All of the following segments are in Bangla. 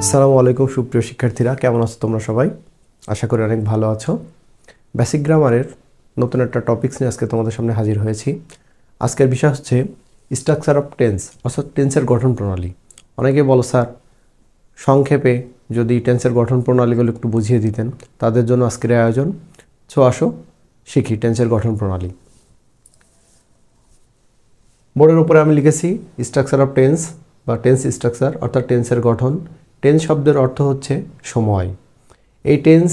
আসসালামু আলাইকুম সুপ্রিয় শিক্ষার্থীরা, কেমন আছো তোমরা সবাই? আশা করি অনেক ভালো আছো। বেসিক গ্রামারের নতুন একটা টপিকস নিয়ে আজকে তোমাদের সামনে হাজির হয়েছি। আজকের বিষয় হচ্ছে স্ট্রাকচার অফ টেন্স, অর্থাৎ টেন্সের গঠন প্রণালী। অনেকে বলো স্যার সংক্ষেপে যদি টেন্সের গঠন প্রণালীগুলো একটু বুঝিয়ে দিতেন, তাদের জন্য আজকের আয়োজন। আসো শিখি টেন্সের গঠন প্রণালী। বোর্ডের উপরে আমি লিখেছি স্ট্রাকচার অফ টেন্স বা টেন্স স্ট্রাকচার, অর্থাৎ টেন্সের গঠন। টেন্স শব্দের অর্থ হচ্ছে সময়। এই টেন্স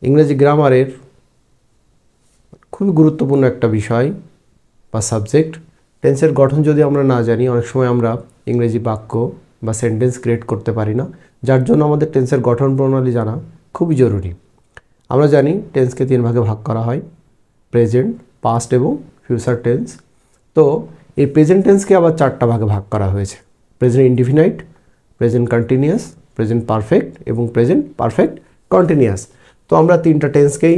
ইংরেজি গ্রামারের খুবই গুরুত্বপূর্ণ একটা বিষয় বা সাবজেক্ট। টেন্সের গঠন যদি আমরা না জানি, অনেক সময় আমরা ইংরেজি বাক্য বা সেন্টেন্স ক্রিয়েট করতে পারি না, যার জন্য আমাদের টেন্সের গঠন প্রণালী জানা খুবই জরুরি। আমরা জানি টেন্সকে 3 ভাগে ভাগ করা হয়, প্রেজেন্ট, পাস্ট এবং ফিউচার টেন্স। তো এই প্রেজেন্ট টেন্সকে আবার 4টা ভাগে ভাগ করা হয়েছে: present indefinite, present continuous, present perfect এবং প্রেজেন্ট পারফেক্ট কন্টিনিউয়াস। তো আমরা 3টা টেন্সকেই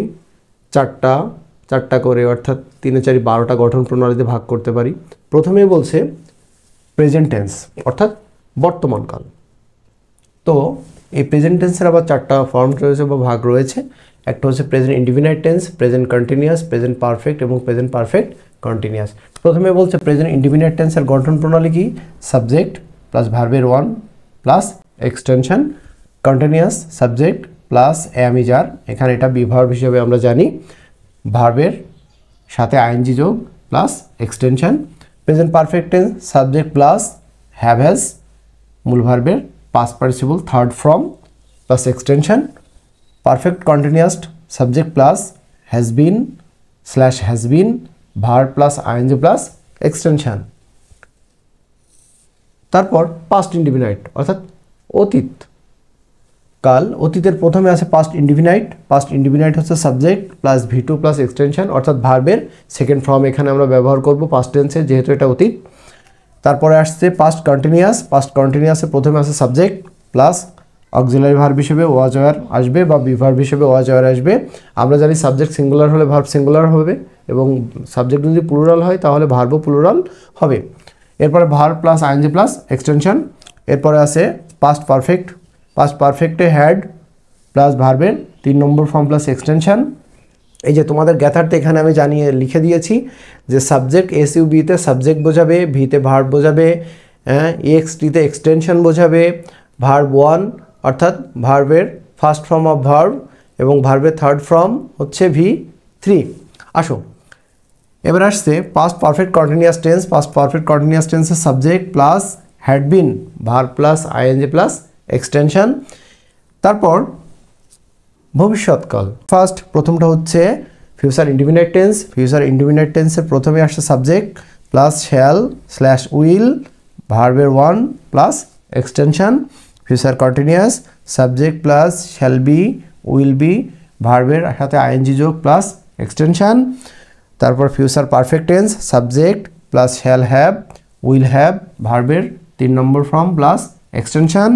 চারটা করে, অর্থাৎ 3 4 12টা গঠন প্রণালীতে ভাগ করতে পারি। প্রথমে বলছে প্রেজেন্ট টেন্স, অর্থাৎ বর্তমানকাল। তো এই প্রেজেন্ট টেন্সের আবার 4টা ফর্ম রয়েছে বা ভাগ রয়েছে। একটা হচ্ছে present indefinite tense, present continuous, present perfect এবং প্রেজেন্ট পারফেক্ট কন্টিনিউয়াস। প্রথমে বলছে প্রেজেন্ট ইনডিফিনাইট টেন্সের গঠন প্রণালী কি? সাবজেক্ট প্লাস ভার্বের one plus extension, continuous subject plus am is are, এখানে এটা বি ভার্ব হিসেবে আমরা জানি, ভার্বের সাথে আইএনজি যোগ plus extension. Present perfect tense subject plus have has, মূল ভার্বের past participle third form plus extension. Perfect continuous subject plus has been slash has been, verb plus ING plus extension. তারপর পাস্ট ইনডিফিনাইট, অর্থাৎ অতীত কাল। অতীতের প্রথমে আছে পাস্ট ইনডিফিনাইট। পাস্ট ইনডিফিনাইট হচ্ছে subject plus V two plus extension, অর্থাৎ ভার্বের সেকেন্ড ফর্ম এখানে আমরা ব্যবহার করব পাস্ট টেন্সে, যেহেতু এটা অতীত। তারপরে আসছে পাস্ট কন্টিনিউয়াস। পাস্ট কন্টিনিউয়াসে প্রথমে আছে সাবজেক্ট প্লাস অক্সিলারি ভার্ব হিসেবে ওয়াজ ওয়ার আসবে বা বি ভার্ব হিসেবে ওয়াজ ওয়ার আসবে। আমরা জানি সাবজেক্ট সিঙ্গুলার হলে ভার্ব সিঙ্গুলার হবে এবং সাবজেক্ট যদি প্লুরাল হয় তাহলে ভার্বও প্লুরাল হবে। এরপরে verb plus ING plus extension. এরপরে আছে পাস্ট পারফেক্ট। পাস্ট পারফেক্টে হ্যাড প্লাস ভার্বের 3 নম্বর ফর্ম প্লাস এক্সটেনশন। এই যে তোমাদের গ্যাথারতে এখানে আমি জানিয়ে লিখে দিয়েছি যে সাবজেক্ট এসইউবিতে সাবজেক্ট বোঝাবে, ভিতে ভার্ব বোঝাবে, এক্সটিতে এক্সটেনশন বোঝাবে, ভার্ব 1 অর্থাৎ ভার্বের ফার্স্ট ফর্ম অফ ভার্ব এবং ভার্বের থার্ড ফর্ম হচ্ছে V3। আসো এবার আসছে past perfect continuous tense. Past perfect continuous টেন্সের subject plus had been, verb plus ING plus extension. তারপর ভবিষ্যৎকাল। ফার্স্ট প্রথমটা হচ্ছে future indefinite tense. Future indefinite টেন্সের প্রথমে আসছে subject plus shall slash will, ভার্বের 1 plus extension. Future continuous subject plus shall be, will be, ভার্বের সাথে আইএনজি যোগ প্লাস এক্সটেনশন। তারপর future perfect tense subject plus shall have, will have, ভার্বের 3 নম্বর ফর্ম প্লাস এক্সটেনশন।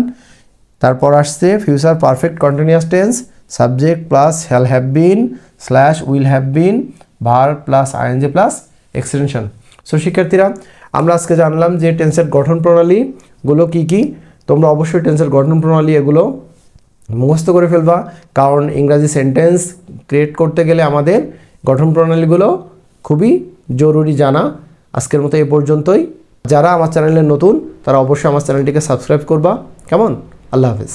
তারপর আসছে future perfect continuous tense subject plus shall have been slash will have been, verb plus ING plus extension. So শিক্ষার্থীরা, আমরা আজকে জানলাম যে টেন্সের গঠন প্রণালীগুলো কি কি। তোমরা অবশ্যই টেন্সের গঠন প্রণালী এগুলো মুখস্থ করে ফেলবা, কারণ ইংরাজি সেন্টেন্স ক্রিয়েট করতে গেলে আমাদের গঠন প্রণালীগুলো খুবই জরুরি জানা। আজকের মতো এ পর্যন্তই। যারা আমার চ্যানেলে নতুন তারা অবশ্যই আমার চ্যানেলটিকে সাবস্ক্রাইব করবা। কেমন? আল্লাহ হাফেজ।